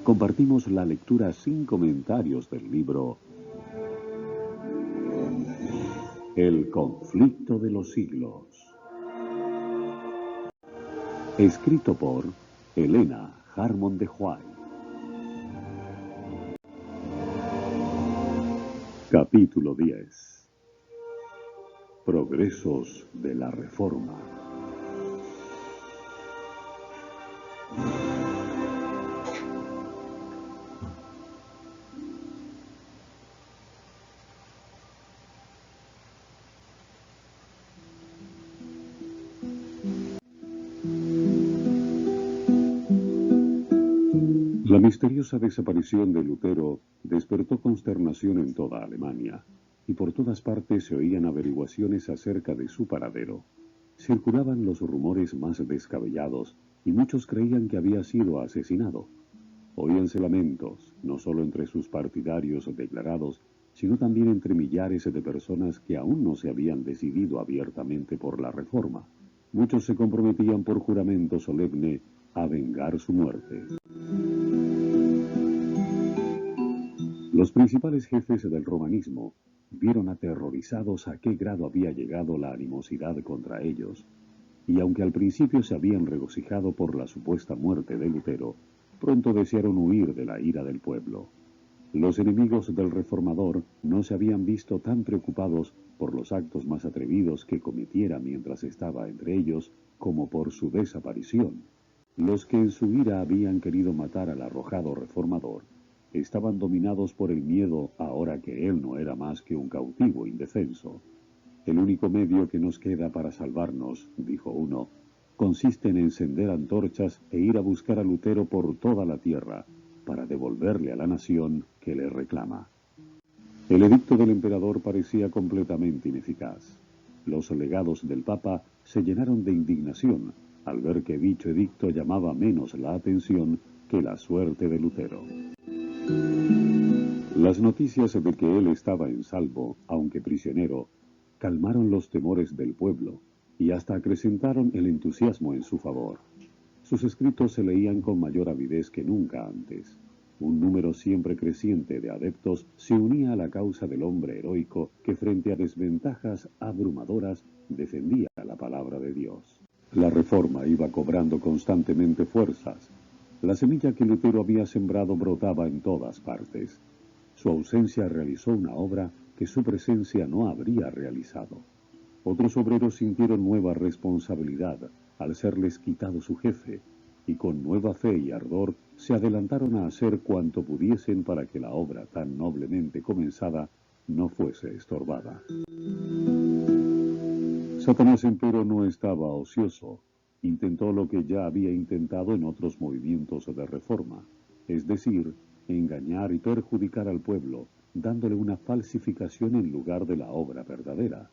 compartimos la lectura sin comentarios del libro El conflicto de los siglos, escrito por Helena Harmon de Huay. Capítulo 10. Progresos de la Reforma. La misteriosa desaparición de Lutero despertó consternación en toda Alemania, y por todas partes se oían averiguaciones acerca de su paradero. Circulaban los rumores más descabellados, y muchos creían que había sido asesinado. Oíanse lamentos, no solo entre sus partidarios declarados, sino también entre millares de personas que aún no se habían decidido abiertamente por la reforma. Muchos se comprometían por juramento solemne a vengar su muerte. Los principales jefes del romanismo vieron aterrorizados a qué grado había llegado la animosidad contra ellos, y aunque al principio se habían regocijado por la supuesta muerte de Lutero, pronto desearon huir de la ira del pueblo. Los enemigos del reformador no se habían visto tan preocupados por los actos más atrevidos que cometiera mientras estaba entre ellos como por su desaparición. Los que en su ira habían querido matar al arrojado reformador estaban dominados por el miedo ahora que él no era más que un cautivo indefenso. El único medio que nos queda para salvarnos, dijo uno, consiste en encender antorchas e ir a buscar a Lutero por toda la tierra, para devolverle a la nación que le reclama. El edicto del emperador parecía completamente ineficaz. Los legados del Papa se llenaron de indignación al ver que dicho edicto llamaba menos la atención que la suerte de Lutero. Las noticias de que él estaba en salvo, aunque prisionero, calmaron los temores del pueblo y hasta acrecentaron el entusiasmo en su favor. Sus escritos se leían con mayor avidez que nunca antes. Un número siempre creciente de adeptos se unía a la causa del hombre heroico que frente a desventajas abrumadoras defendía la palabra de Dios. La reforma iba cobrando constantemente fuerzas. La semilla que Lutero había sembrado brotaba en todas partes. Su ausencia realizó una obra que su presencia no habría realizado. Otros obreros sintieron nueva responsabilidad al serles quitado su jefe, y con nueva fe y ardor se adelantaron a hacer cuanto pudiesen para que la obra tan noblemente comenzada no fuese estorbada. Satanás, empero, no estaba ocioso. Intentó lo que ya había intentado en otros movimientos de reforma, es decir, engañar y perjudicar al pueblo, dándole una falsificación en lugar de la obra verdadera.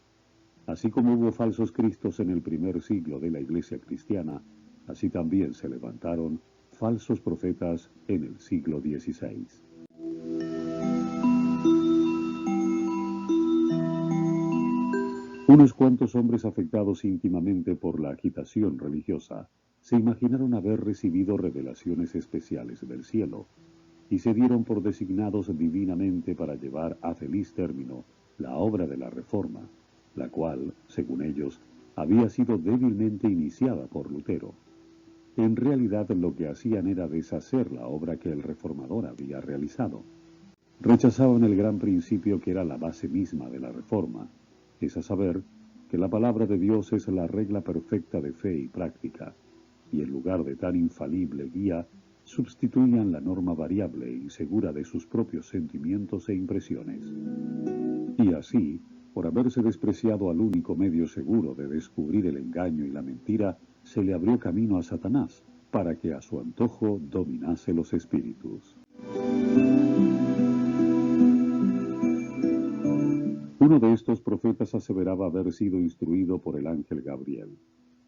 Así como hubo falsos cristos en el primer siglo de la Iglesia cristiana, así también se levantaron falsos profetas en el siglo XVI. Unos cuantos hombres afectados íntimamente por la agitación religiosa se imaginaron haber recibido revelaciones especiales del cielo y se dieron por designados divinamente para llevar a feliz término la obra de la reforma, la cual, según ellos, había sido débilmente iniciada por Lutero. En realidad lo que hacían era deshacer la obra que el reformador había realizado. Rechazaban el gran principio que era la base misma de la reforma, es a saber, que la palabra de Dios es la regla perfecta de fe y práctica, y en lugar de tan infalible guía, sustituían la norma variable e insegura de sus propios sentimientos e impresiones. Y así, por haberse despreciado al único medio seguro de descubrir el engaño y la mentira, se le abrió camino a Satanás, para que a su antojo dominase los espíritus. Uno de estos profetas aseveraba haber sido instruido por el ángel Gabriel.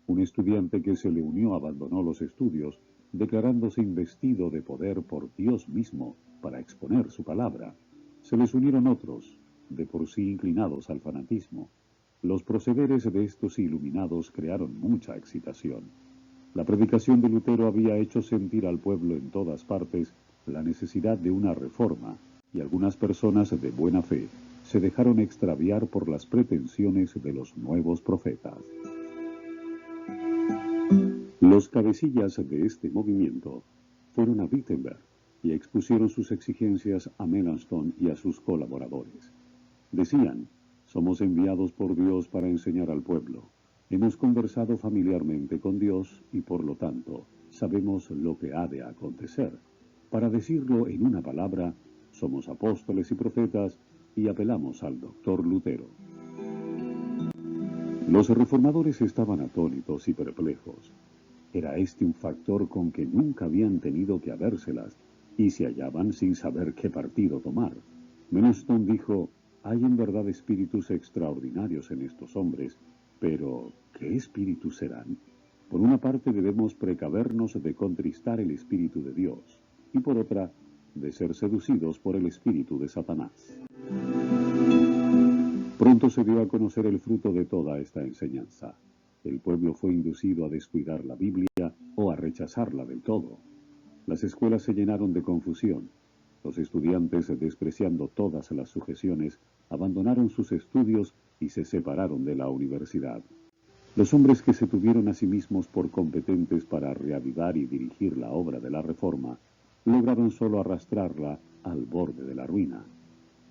Un estudiante que se le unió abandonó los estudios, declarándose investido de poder por Dios mismo para exponer su palabra. Se les unieron otros, de por sí inclinados al fanatismo. Los procederes de estos iluminados crearon mucha excitación. La predicación de Lutero había hecho sentir al pueblo en todas partes la necesidad de una reforma, y algunas personas de buena fe se dejaron extraviar por las pretensiones de los nuevos profetas. Los cabecillas de este movimiento fueron a Wittenberg y expusieron sus exigencias a Melanchthon y a sus colaboradores. Decían: somos enviados por Dios para enseñar al pueblo. Hemos conversado familiarmente con Dios y por lo tanto sabemos lo que ha de acontecer. Para decirlo en una palabra, somos apóstoles y profetas y apelamos al doctor Lutero. Los reformadores estaban atónitos y perplejos. Era este un factor con que nunca habían tenido que habérselas y se hallaban sin saber qué partido tomar. Melanchthon dijo: hay en verdad espíritus extraordinarios en estos hombres, pero ¿qué espíritus serán? Por una parte debemos precavernos de contristar el espíritu de Dios, y por otra, de ser seducidos por el espíritu de Satanás. Pronto se dio a conocer el fruto de toda esta enseñanza. El pueblo fue inducido a descuidar la Biblia o a rechazarla del todo. Las escuelas se llenaron de confusión. Los estudiantes, despreciando todas las sujeciones, abandonaron sus estudios y se separaron de la universidad. Los hombres que se tuvieron a sí mismos por competentes para reavivar y dirigir la obra de la reforma, lograron solo arrastrarla al borde de la ruina.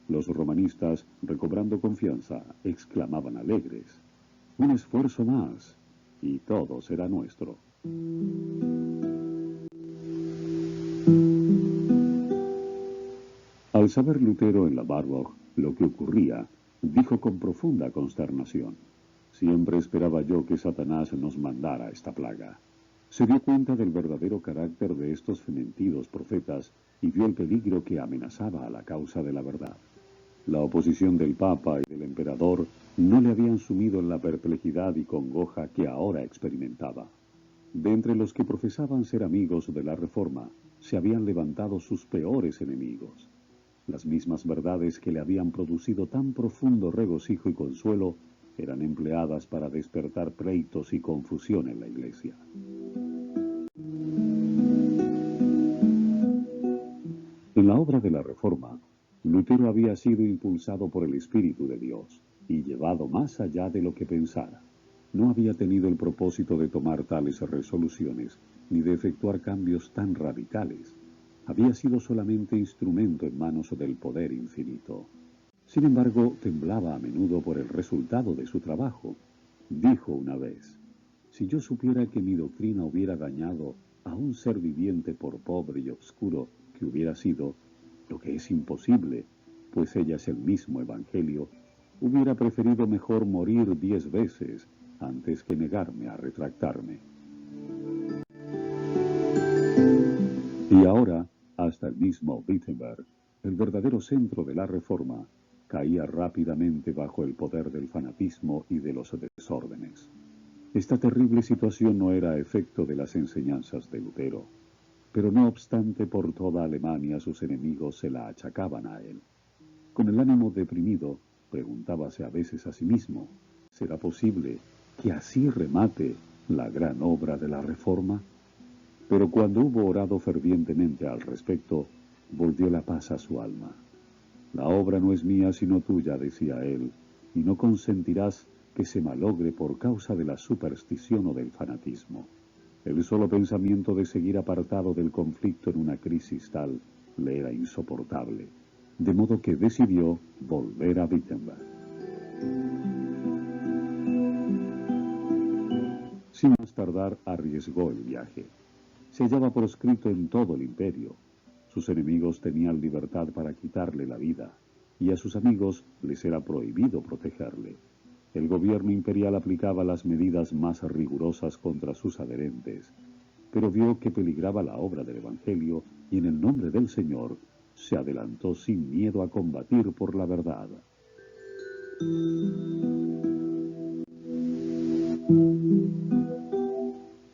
Los romanistas, recobrando confianza, exclamaban alegres: un esfuerzo más, y todo será nuestro. Al saber Lutero en la Warburg lo que ocurría, dijo con profunda consternación: siempre esperaba yo que Satanás nos mandara esta plaga. Se dio cuenta del verdadero carácter de estos fementidos profetas y vio el peligro que amenazaba a la causa de la verdad. La oposición del Papa y del Emperador no le habían sumido en la perplejidad y congoja que ahora experimentaba. De entre los que profesaban ser amigos de la Reforma, se habían levantado sus peores enemigos. Las mismas verdades que le habían producido tan profundo regocijo y consuelo eran empleadas para despertar pleitos y confusión en la Iglesia. En la obra de la Reforma, Lutero había sido impulsado por el Espíritu de Dios y llevado más allá de lo que pensara. No había tenido el propósito de tomar tales resoluciones ni de efectuar cambios tan radicales. Había sido solamente instrumento en manos del poder infinito. Sin embargo, temblaba a menudo por el resultado de su trabajo. Dijo una vez: si yo supiera que mi doctrina hubiera dañado a un ser viviente por pobre y obscuro que hubiera sido, lo que es imposible, pues ella es el mismo Evangelio, hubiera preferido mejor morir 10 veces antes que negarme a retractarme. Y ahora, hasta el mismo Wittenberg, el verdadero centro de la Reforma, caía rápidamente bajo el poder del fanatismo y de los desórdenes. Esta terrible situación no era efecto de las enseñanzas de Lutero, pero no obstante por toda Alemania sus enemigos se la achacaban a él. Con el ánimo deprimido, preguntábase a veces a sí mismo: ¿será posible que así remate la gran obra de la Reforma? Pero cuando hubo orado fervientemente al respecto, volvió la paz a su alma. La obra no es mía sino tuya, decía él, y no consentirás que se malogre por causa de la superstición o del fanatismo. El solo pensamiento de seguir apartado del conflicto en una crisis tal le era insoportable, de modo que decidió volver a Wittenberg. Sin más tardar, arriesgó el viaje. Se hallaba proscrito en todo el imperio. Sus enemigos tenían libertad para quitarle la vida, y a sus amigos les era prohibido protegerle. El gobierno imperial aplicaba las medidas más rigurosas contra sus adherentes, pero vio que peligraba la obra del Evangelio y en el nombre del Señor se adelantó sin miedo a combatir por la verdad.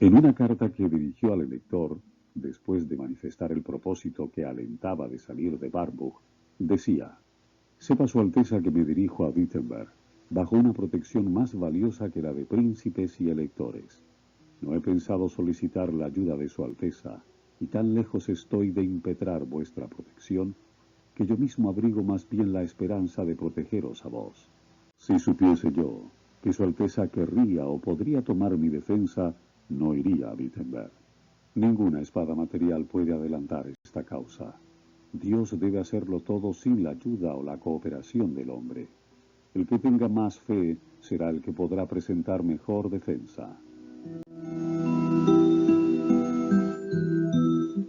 En una carta que dirigió al elector, después de manifestar el propósito que alentaba de salir de Warburg, decía: sepa su Alteza que me dirijo a Wittenberg, bajo una protección más valiosa que la de príncipes y electores. No he pensado solicitar la ayuda de su Alteza, y tan lejos estoy de impetrar vuestra protección, que yo mismo abrigo más bien la esperanza de protegeros a vos. Si supiese yo que su Alteza querría o podría tomar mi defensa, no iría a Wittenberg. Ninguna espada material puede adelantar esta causa. Dios debe hacerlo todo sin la ayuda o la cooperación del hombre. El que tenga más fe será el que podrá presentar mejor defensa.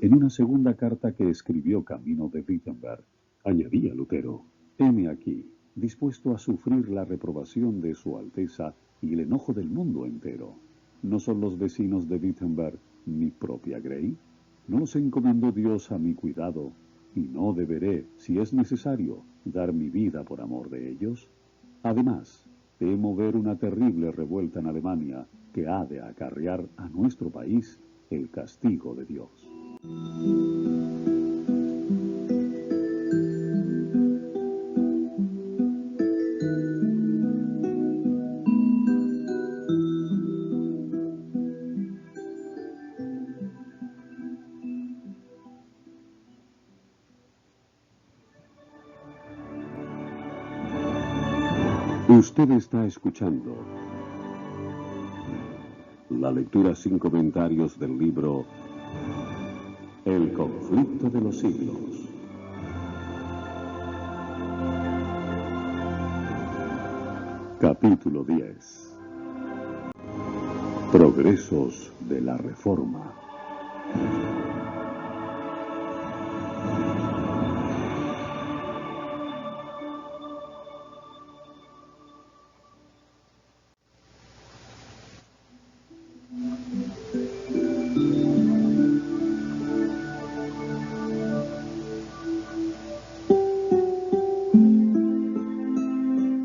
En una segunda carta que escribió camino de Wittenberg, añadía Lutero: heme aquí, dispuesto a sufrir la reprobación de su Alteza y el enojo del mundo entero. ¿No son los vecinos de Wittenberg mi propia grey? ¿No los encomendó Dios a mi cuidado? ¿Y no deberé, si es necesario, dar mi vida por amor de ellos? Además, temo ver una terrible revuelta en Alemania que ha de acarrear a nuestro país el castigo de Dios. Usted está escuchando la lectura sin comentarios del libro El conflicto de los siglos. Capítulo 10. Progresos de la Reforma.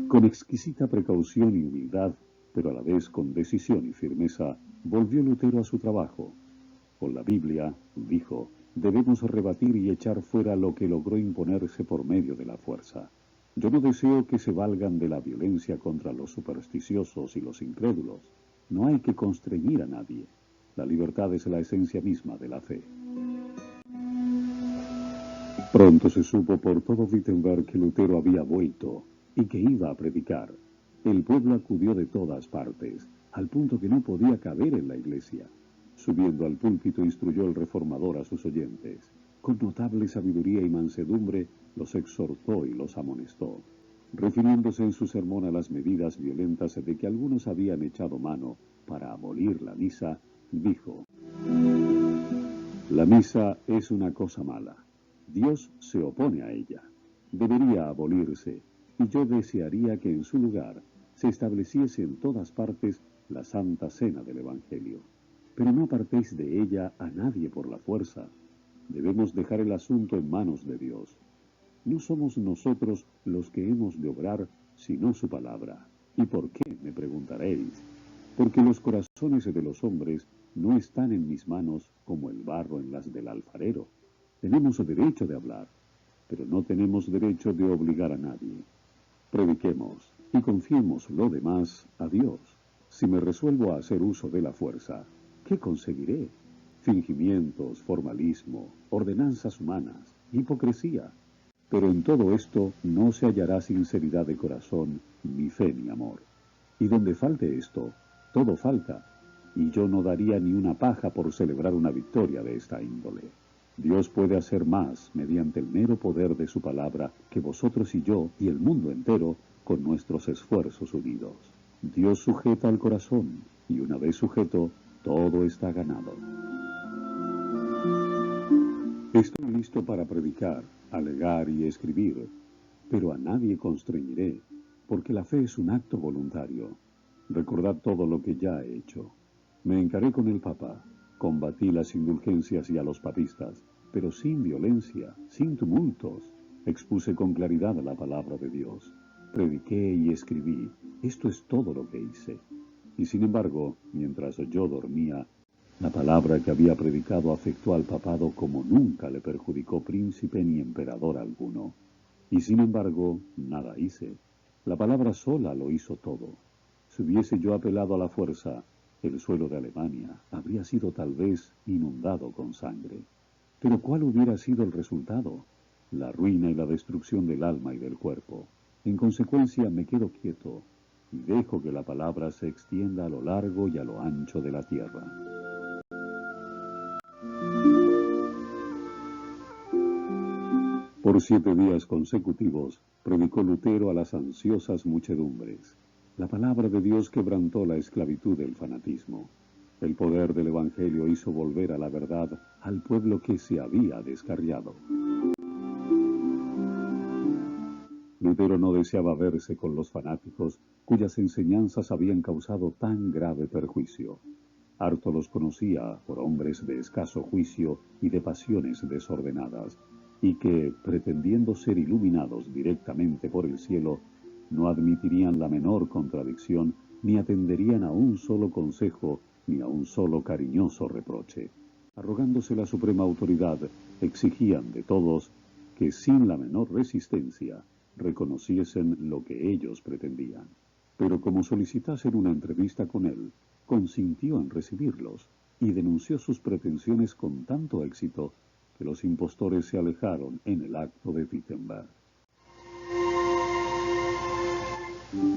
Con exquisita precaución y humildad, pero a la vez con decisión y firmeza, volvió Lutero a su trabajo. Con la Biblia, dijo, debemos rebatir y echar fuera lo que logró imponerse por medio de la fuerza. Yo no deseo que se valgan de la violencia contra los supersticiosos y los incrédulos. No hay que constreñir a nadie. La libertad es la esencia misma de la fe. Pronto se supo por todo Wittenberg que Lutero había vuelto y que iba a predicar. El pueblo acudió de todas partes, al punto que no podía caber en la iglesia. Subiendo al púlpito instruyó el reformador a sus oyentes. Con notable sabiduría y mansedumbre los exhortó y los amonestó, refiriéndose en su sermón a las medidas violentas de que algunos habían echado mano para abolir la misa, dijo: la misa es una cosa mala. Dios se opone a ella. Debería abolirse, y yo desearía que en su lugar se estableciese en todas partes la Santa Cena del Evangelio. Pero no apartéis de ella a nadie por la fuerza. Debemos dejar el asunto en manos de Dios. No somos nosotros los que hemos de obrar, sino su palabra. ¿Y por qué?, me preguntaréis. Porque los corazones de los hombres no están en mis manos como el barro en las del alfarero. Tenemos derecho de hablar, pero no tenemos derecho de obligar a nadie. Prediquemos y confiemos lo demás a Dios. Si me resuelvo a hacer uso de la fuerza, ¿qué conseguiré? Fingimientos, formalismo, ordenanzas humanas, hipocresía. Pero en todo esto no se hallará sinceridad de corazón, ni fe ni amor. Y donde falte esto, todo falta, y yo no daría ni una paja por celebrar una victoria de esta índole. Dios puede hacer más mediante el mero poder de su palabra que vosotros y yo y el mundo entero con nuestros esfuerzos unidos. Dios sujeta al corazón, y una vez sujeto, todo está ganado. Estoy listo para predicar, alegar y escribir, pero a nadie constreñiré, porque la fe es un acto voluntario. Recordad todo lo que ya he hecho. Me encaré con el Papa, combatí las indulgencias y a los papistas, pero sin violencia, sin tumultos. Expuse con claridad la palabra de Dios. Prediqué y escribí. Esto es todo lo que hice. Y sin embargo, mientras yo dormía, la palabra que había predicado afectó al papado como nunca le perjudicó príncipe ni emperador alguno. Y sin embargo, nada hice. La palabra sola lo hizo todo. Si hubiese yo apelado a la fuerza, el suelo de Alemania habría sido tal vez inundado con sangre. Pero ¿cuál hubiera sido el resultado? La ruina y la destrucción del alma y del cuerpo. En consecuencia, me quedo quieto y dejo que la palabra se extienda a lo largo y a lo ancho de la tierra. Por 7 días consecutivos, predicó Lutero a las ansiosas muchedumbres. La palabra de Dios quebrantó la esclavitud del fanatismo. El poder del Evangelio hizo volver a la verdad al pueblo que se había descarriado. Lutero no deseaba verse con los fanáticos cuyas enseñanzas habían causado tan grave perjuicio. Harto los conocía por hombres de escaso juicio y de pasiones desordenadas, y que, pretendiendo ser iluminados directamente por el cielo, no admitirían la menor contradicción, ni atenderían a un solo consejo, ni a un solo cariñoso reproche. Arrogándose la suprema autoridad, exigían de todos que sin la menor resistencia reconociesen lo que ellos pretendían. Pero como solicitasen una entrevista con él, consintió en recibirlos y denunció sus pretensiones con tanto éxito que los impostores se alejaron en el acto de Wittenberg.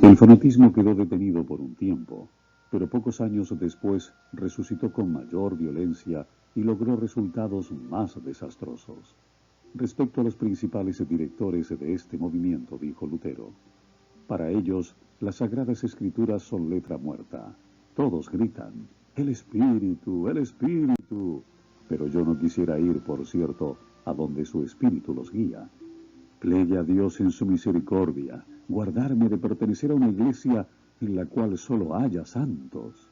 El fanatismo quedó detenido por un tiempo, pero pocos años después resucitó con mayor violencia y logró resultados más desastrosos. Respecto a los principales directores de este movimiento, dijo Lutero, para ellos las Sagradas Escrituras son letra muerta. Todos gritan, el Espíritu, pero yo no quisiera ir, por cierto, a donde su Espíritu los guía. Plegue a Dios en su misericordia, guardarme de pertenecer a una iglesia en la cual solo haya santos.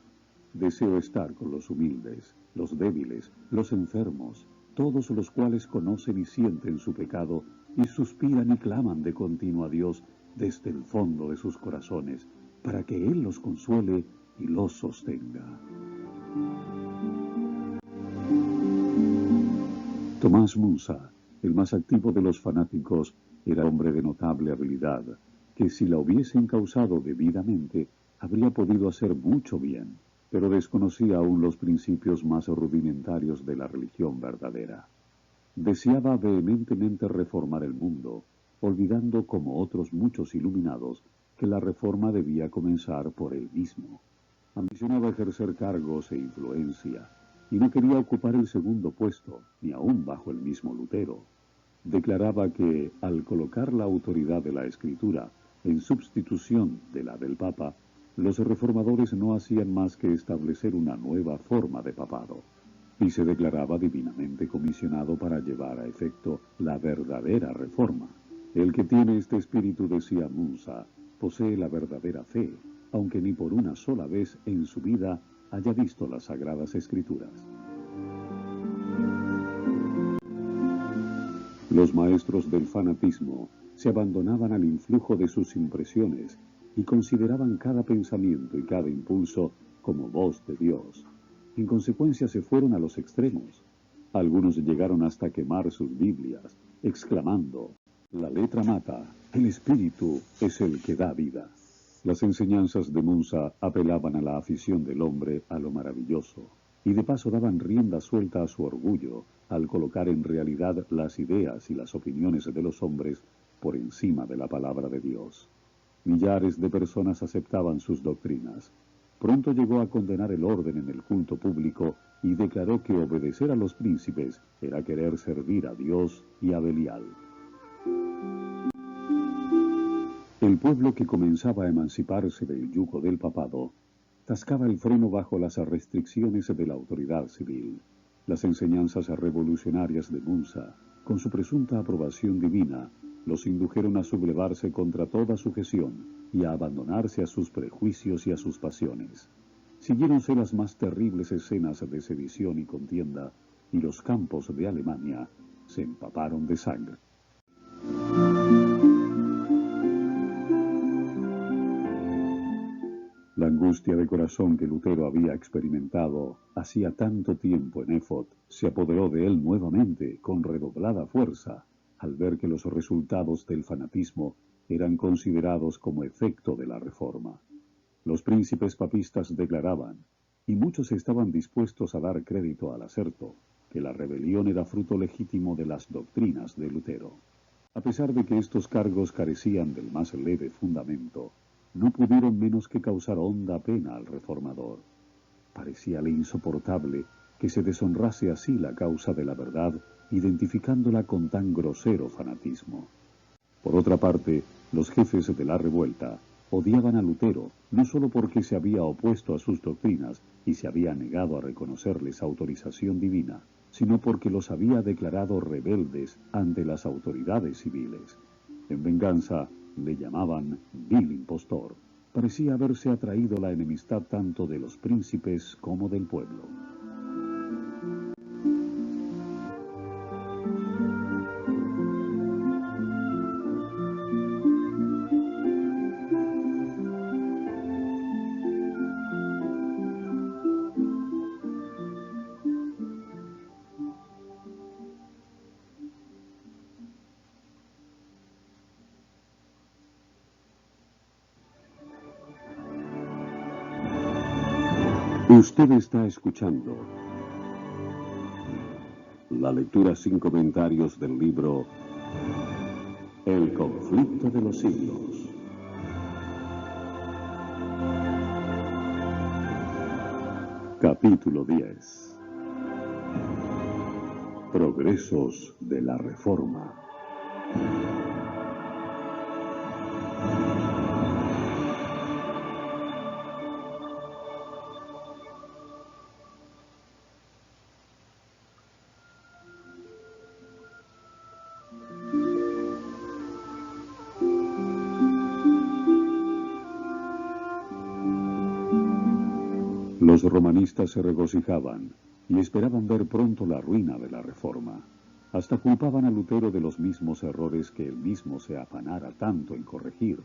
Deseo estar con los humildes, los débiles, los enfermos, todos los cuales conocen y sienten su pecado y suspiran y claman de continuo a Dios desde el fondo de sus corazones, para que Él los consuele y los sostenga. Tomás Munza, el más activo de los fanáticos, era hombre de notable habilidad, que si la hubiesen causado debidamente, habría podido hacer mucho bien, pero desconocía aún los principios más rudimentarios de la religión verdadera. Deseaba vehementemente reformar el mundo, olvidando, como otros muchos iluminados, que la reforma debía comenzar por él mismo. Ambicionaba ejercer cargos e influencia, y no quería ocupar el segundo puesto, ni aún bajo el mismo Lutero. Declaraba que, al colocar la autoridad de la Escritura en sustitución de la del Papa, los reformadores no hacían más que establecer una nueva forma de papado, y se declaraba divinamente comisionado para llevar a efecto la verdadera reforma. El que tiene este espíritu, decía Munza, posee la verdadera fe, aunque ni por una sola vez en su vida haya visto las Sagradas Escrituras. Los maestros del fanatismo se abandonaban al influjo de sus impresiones y consideraban cada pensamiento y cada impulso como voz de Dios. En consecuencia se fueron a los extremos. Algunos llegaron hasta quemar sus Biblias, exclamando, la letra mata, el espíritu es el que da vida. Las enseñanzas de Munza apelaban a la afición del hombre a lo maravilloso, y de paso daban rienda suelta a su orgullo, al colocar en realidad las ideas y las opiniones de los hombres por encima de la palabra de Dios. Millares de personas aceptaban sus doctrinas. Pronto llegó a condenar el orden en el culto público y declaró que obedecer a los príncipes era querer servir a Dios y a Belial. El pueblo que comenzaba a emanciparse del yugo del papado tascaba el freno bajo las restricciones de la autoridad civil. Las enseñanzas revolucionarias de Munza, con su presunta aprobación divina, los indujeron a sublevarse contra toda sujeción y a abandonarse a sus prejuicios y a sus pasiones. Siguiéronse las más terribles escenas de sedición y contienda, y los campos de Alemania se empaparon de sangre. La angustia de corazón que Lutero había experimentado hacía tanto tiempo en Erfurt se apoderó de él nuevamente con redoblada fuerza al ver que los resultados del fanatismo eran considerados como efecto de la reforma. Los príncipes papistas declaraban, y muchos estaban dispuestos a dar crédito al aserto, que la rebelión era fruto legítimo de las doctrinas de Lutero. A pesar de que estos cargos carecían del más leve fundamento, no pudieron menos que causar honda pena al reformador. Parecíale insoportable que se deshonrase así la causa de la verdad, identificándola con tan grosero fanatismo. Por otra parte, los jefes de la revuelta odiaban a Lutero, no solo porque se había opuesto a sus doctrinas y se había negado a reconocerles autorización divina, sino porque los había declarado rebeldes ante las autoridades civiles. En venganza, le llamaban vil impostor. Parecía haberse atraído la enemistad tanto de los príncipes como del pueblo. Usted está escuchando la lectura sin comentarios del libro El conflicto de los siglos. Capítulo 10. Progresos de la Reforma. Los romanistas se regocijaban y esperaban ver pronto la ruina de la Reforma. Hasta culpaban a Lutero de los mismos errores que él mismo se afanara tanto en corregir.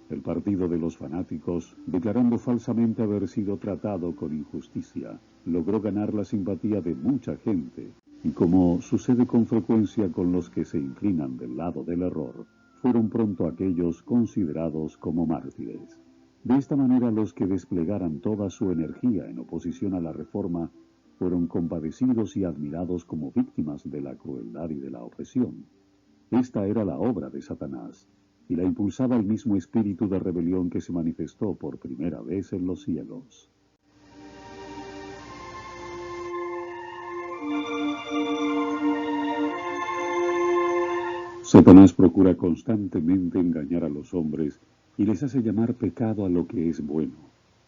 El partido de los fanáticos, declarando falsamente haber sido tratado con injusticia, logró ganar la simpatía de mucha gente, y como sucede con frecuencia con los que se inclinan del lado del error, fueron pronto aquellos considerados como mártires. De esta manera, los que desplegaran toda su energía en oposición a la Reforma fueron compadecidos y admirados como víctimas de la crueldad y de la opresión. Esta era la obra de Satanás, y la impulsaba el mismo espíritu de rebelión que se manifestó por primera vez en los cielos. Satanás procura constantemente engañar a los hombres y les hace llamar pecado a lo que es bueno,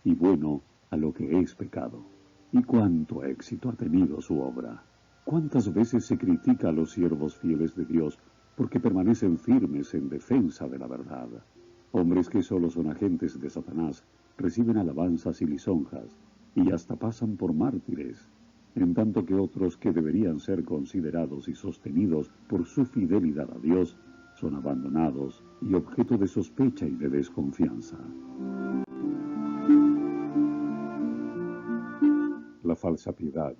y bueno a lo que es pecado. ¿Y cuánto éxito ha tenido su obra? ¿Cuántas veces se critica a los siervos fieles de Dios porque permanecen firmes en defensa de la verdad? Hombres que solo son agentes de Satanás reciben alabanzas y lisonjas, y hasta pasan por mártires, en tanto que otros que deberían ser considerados y sostenidos por su fidelidad a Dios son abandonados y objeto de sospecha y de desconfianza. La falsa piedad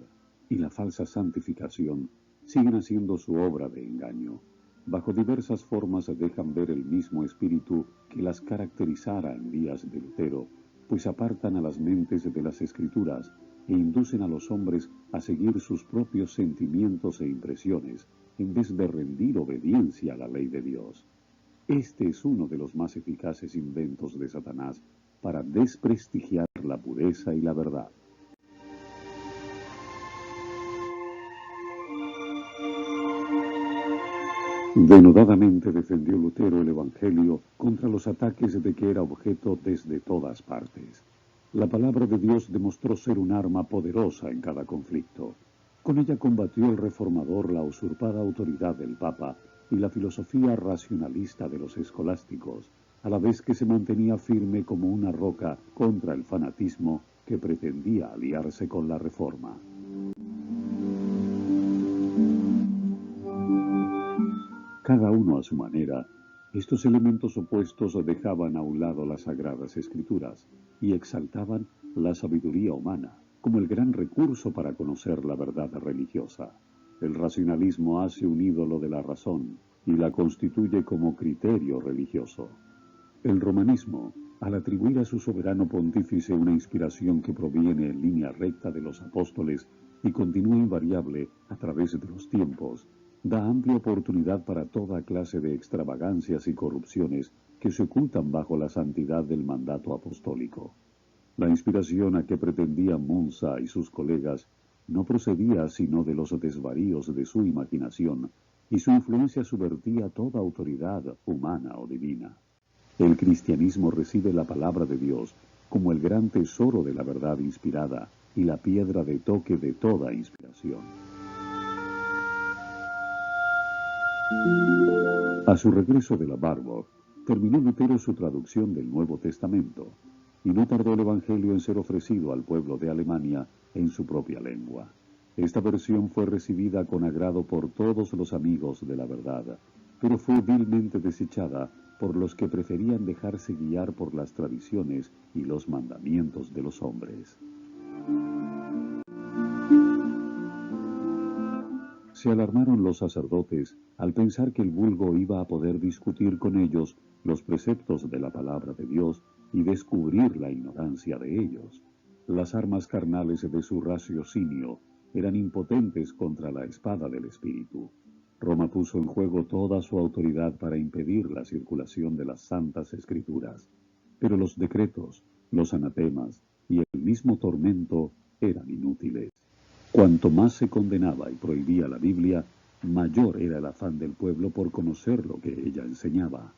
y la falsa santificación siguen haciendo su obra de engaño. Bajo diversas formas dejan ver el mismo espíritu que las caracterizara en días de Lutero, pues apartan a las mentes de las Escrituras e inducen a los hombres a seguir sus propios sentimientos e impresiones, en vez de rendir obediencia a la ley de Dios. Este es uno de los más eficaces inventos de Satanás para desprestigiar la pureza y la verdad. Denodadamente defendió Lutero el Evangelio contra los ataques de que era objeto desde todas partes. La palabra de Dios demostró ser un arma poderosa en cada conflicto. Con ella combatió el reformador la usurpada autoridad del Papa y la filosofía racionalista de los escolásticos, a la vez que se mantenía firme como una roca contra el fanatismo que pretendía aliarse con la Reforma. Cada uno a su manera, estos elementos opuestos dejaban a un lado las sagradas escrituras y exaltaban la sabiduría humana como el gran recurso para conocer la verdad religiosa. El racionalismo hace un ídolo de la razón y la constituye como criterio religioso. El romanismo, al atribuir a su soberano pontífice una inspiración que proviene en línea recta de los apóstoles, y continúa invariable a través de los tiempos, da amplia oportunidad para toda clase de extravagancias y corrupciones que se ocultan bajo la santidad del mandato apostólico. La inspiración a que pretendían Munza y sus colegas no procedía sino de los desvaríos de su imaginación, y su influencia subvertía toda autoridad humana o divina. El cristianismo recibe la palabra de Dios como el gran tesoro de la verdad inspirada y la piedra de toque de toda inspiración. A su regreso de la Warburg, terminó Lutero su traducción del Nuevo Testamento, y no tardó el Evangelio en ser ofrecido al pueblo de Alemania en su propia lengua. Esta versión fue recibida con agrado por todos los amigos de la verdad, pero fue vilmente desechada por los que preferían dejarse guiar por las tradiciones y los mandamientos de los hombres. Se alarmaron los sacerdotes al pensar que el vulgo iba a poder discutir con ellos los preceptos de la palabra de Dios y descubrir la ignorancia de ellos. Las armas carnales de su raciocinio eran impotentes contra la espada del Espíritu. Roma puso en juego toda su autoridad para impedir la circulación de las santas escrituras, pero los decretos, los anatemas y el mismo tormento eran inútiles. Cuanto más se condenaba y prohibía la Biblia, mayor era el afán del pueblo por conocer lo que ella enseñaba.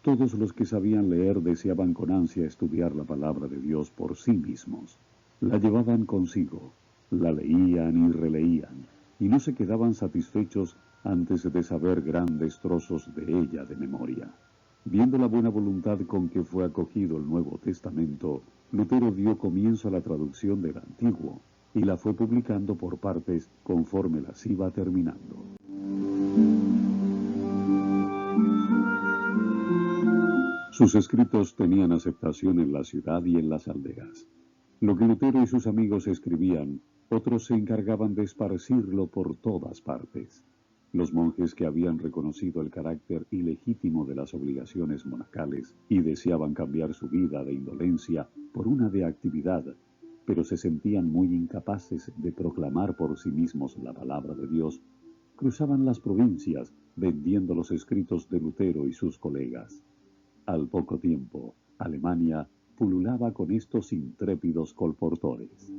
Todos los que sabían leer deseaban con ansia estudiar la palabra de Dios por sí mismos. La llevaban consigo, la leían y releían, y no se quedaban satisfechos antes de saber grandes trozos de ella de memoria. Viendo la buena voluntad con que fue acogido el Nuevo Testamento, Lutero dio comienzo a la traducción del Antiguo, y la fue publicando por partes conforme las iba terminando. Sus escritos tenían aceptación en la ciudad y en las aldeas. Lo que Lutero y sus amigos escribían, otros se encargaban de esparcirlo por todas partes. Los monjes que habían reconocido el carácter ilegítimo de las obligaciones monacales y deseaban cambiar su vida de indolencia por una de actividad, pero se sentían muy incapaces de proclamar por sí mismos la palabra de Dios, cruzaban las provincias vendiendo los escritos de Lutero y sus colegas. Al poco tiempo, Alemania pululaba con estos intrépidos colportores.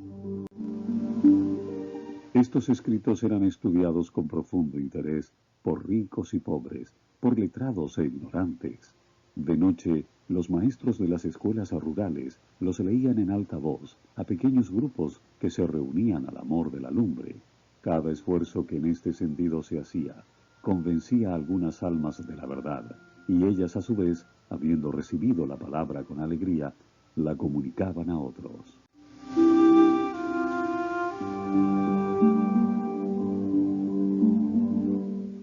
Estos escritos eran estudiados con profundo interés por ricos y pobres, por letrados e ignorantes. De noche, los maestros de las escuelas rurales los leían en alta voz a pequeños grupos que se reunían al amor de la lumbre. Cada esfuerzo que en este sentido se hacía convencía a algunas almas de la verdad, y ellas a su vez, habiendo recibido la palabra con alegría, la comunicaban a otros.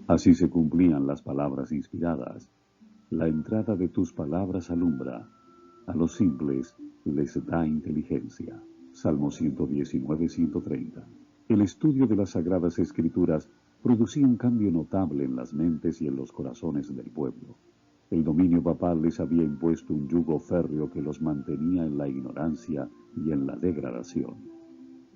Así se cumplían las palabras inspiradas. La entrada de tus palabras alumbra, a los simples les da inteligencia. Salmo 119, 130. El estudio de las Sagradas Escrituras producía un cambio notable en las mentes y en los corazones del pueblo. El dominio papal les había impuesto un yugo férreo que los mantenía en la ignorancia y en la degradación.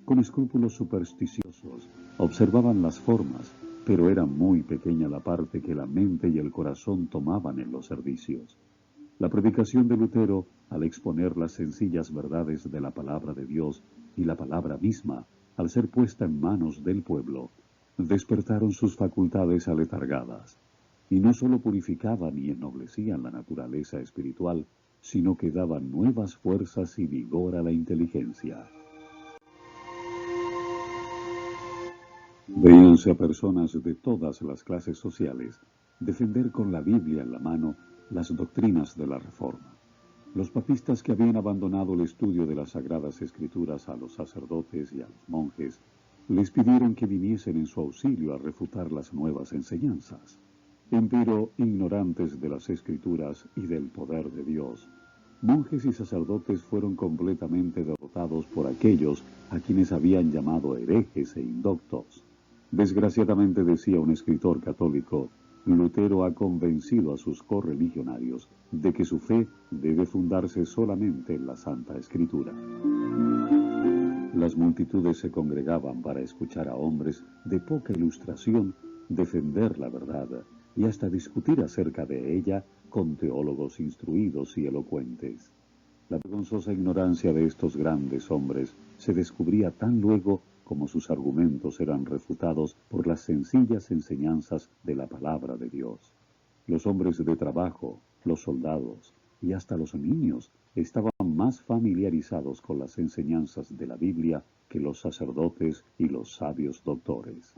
Con escrúpulos supersticiosos, observaban las formas, pero era muy pequeña la parte que la mente y el corazón tomaban en los servicios. La predicación de Lutero, al exponer las sencillas verdades de la palabra de Dios y la palabra misma, al ser puesta en manos del pueblo, despertaron sus facultades aletargadas, y no solo purificaban y ennoblecían la naturaleza espiritual, sino que daban nuevas fuerzas y vigor a la inteligencia. Veíanse a personas de todas las clases sociales defender con la Biblia en la mano las doctrinas de la Reforma. Los papistas que habían abandonado el estudio de las Sagradas Escrituras a los sacerdotes y a los monjes, les pidieron que viniesen en su auxilio a refutar las nuevas enseñanzas. Empero, ignorantes de las Escrituras y del poder de Dios, monjes y sacerdotes fueron completamente derrotados por aquellos a quienes habían llamado herejes e indoctos. Desgraciadamente, decía un escritor católico, Lutero ha convencido a sus correligionarios de que su fe debe fundarse solamente en la Santa Escritura. Las multitudes se congregaban para escuchar a hombres de poca ilustración defender la verdad y hasta discutir acerca de ella con teólogos instruidos y elocuentes. La vergonzosa ignorancia de estos grandes hombres se descubría tan luego como sus argumentos eran refutados por las sencillas enseñanzas de la palabra de Dios. Los hombres de trabajo, los soldados y hasta los niños estaban más familiarizados con las enseñanzas de la Biblia que los sacerdotes y los sabios doctores.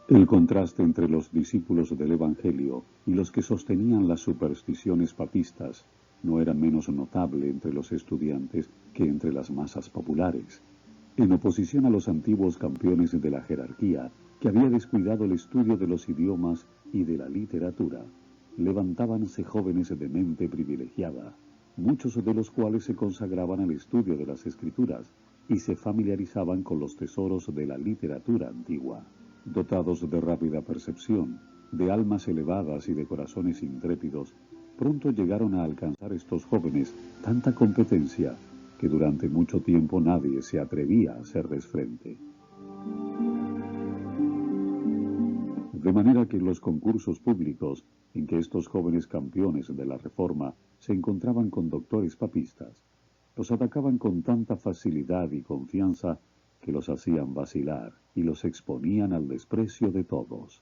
El contraste entre los discípulos del Evangelio y los que sostenían las supersticiones papistas no era menos notable entre los estudiantes que entre las masas populares. En oposición a los antiguos campeones de la jerarquía, que había descuidado el estudio de los idiomas y de la literatura, levantábanse jóvenes de mente privilegiada, muchos de los cuales se consagraban al estudio de las Escrituras y se familiarizaban con los tesoros de la literatura antigua. Dotados de rápida percepción, de almas elevadas y de corazones intrépidos, pronto llegaron a alcanzar estos jóvenes tanta competencia que durante mucho tiempo nadie se atrevía a hacerles frente. De manera que en los concursos públicos en que estos jóvenes campeones de la Reforma se encontraban con doctores papistas, los atacaban con tanta facilidad y confianza que los hacían vacilar y los exponían al desprecio de todos.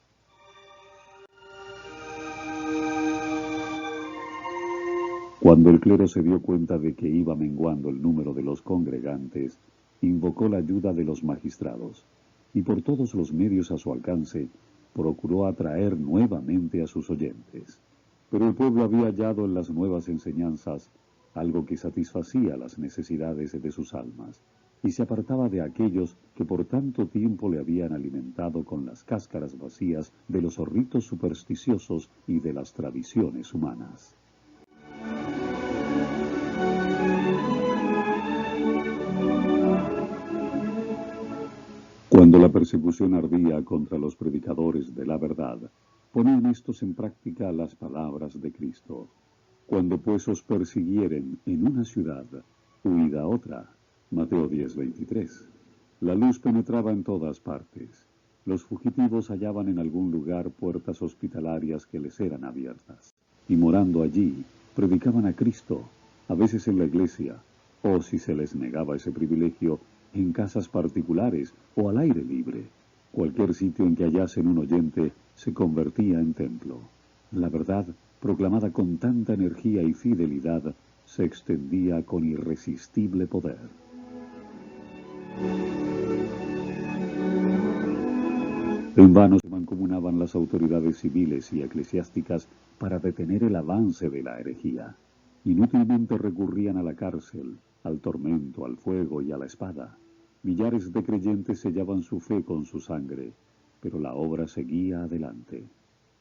Cuando el clero se dio cuenta de que iba menguando el número de los congregantes, invocó la ayuda de los magistrados, y por todos los medios a su alcance, procuró atraer nuevamente a sus oyentes. Pero el pueblo había hallado en las nuevas enseñanzas algo que satisfacía las necesidades de sus almas, y se apartaba de aquellos que por tanto tiempo le habían alimentado con las cáscaras vacías de los ritos supersticiosos y de las tradiciones humanas. Cuando la persecución ardía contra los predicadores de la verdad, ponían estos en práctica las palabras de Cristo. Cuando pues os persiguieren en una ciudad, huid a otra. Mateo 10:23. La luz penetraba en todas partes. Los fugitivos hallaban en algún lugar puertas hospitalarias que les eran abiertas. Y morando allí, predicaban a Cristo, a veces en la iglesia, o si se les negaba ese privilegio, en casas particulares o al aire libre. Cualquier sitio en que hallasen un oyente se convertía en templo. La verdad, proclamada con tanta energía y fidelidad, se extendía con irresistible poder. En vano se mancomunaban las autoridades civiles y eclesiásticas para detener el avance de la herejía. Inútilmente recurrían a la cárcel, al tormento, al fuego y a la espada. Millares de creyentes sellaban su fe con su sangre, pero la obra seguía adelante.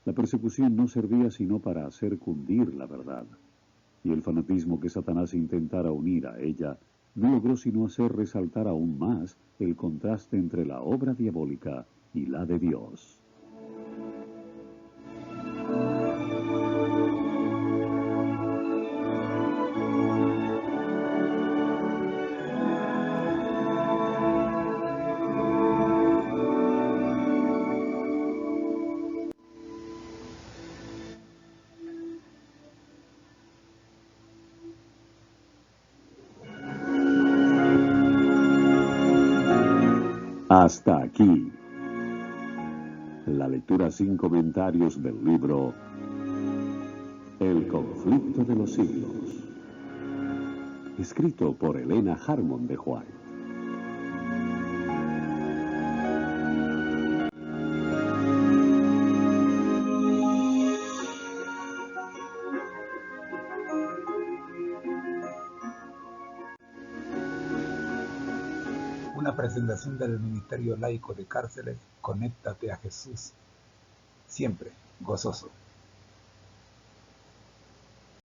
La persecución no servía sino para hacer cundir la verdad, y el fanatismo que Satanás intentara unir a ella no logró sino hacer resaltar aún más el contraste entre la obra diabólica y la de Dios. Hasta aquí la lectura sin comentarios del libro El conflicto de los siglos, escrito por Elena Harmon de White. Una presentación del Ministerio Laico de Cárceles. Conéctate a Jesús, siempre gozoso.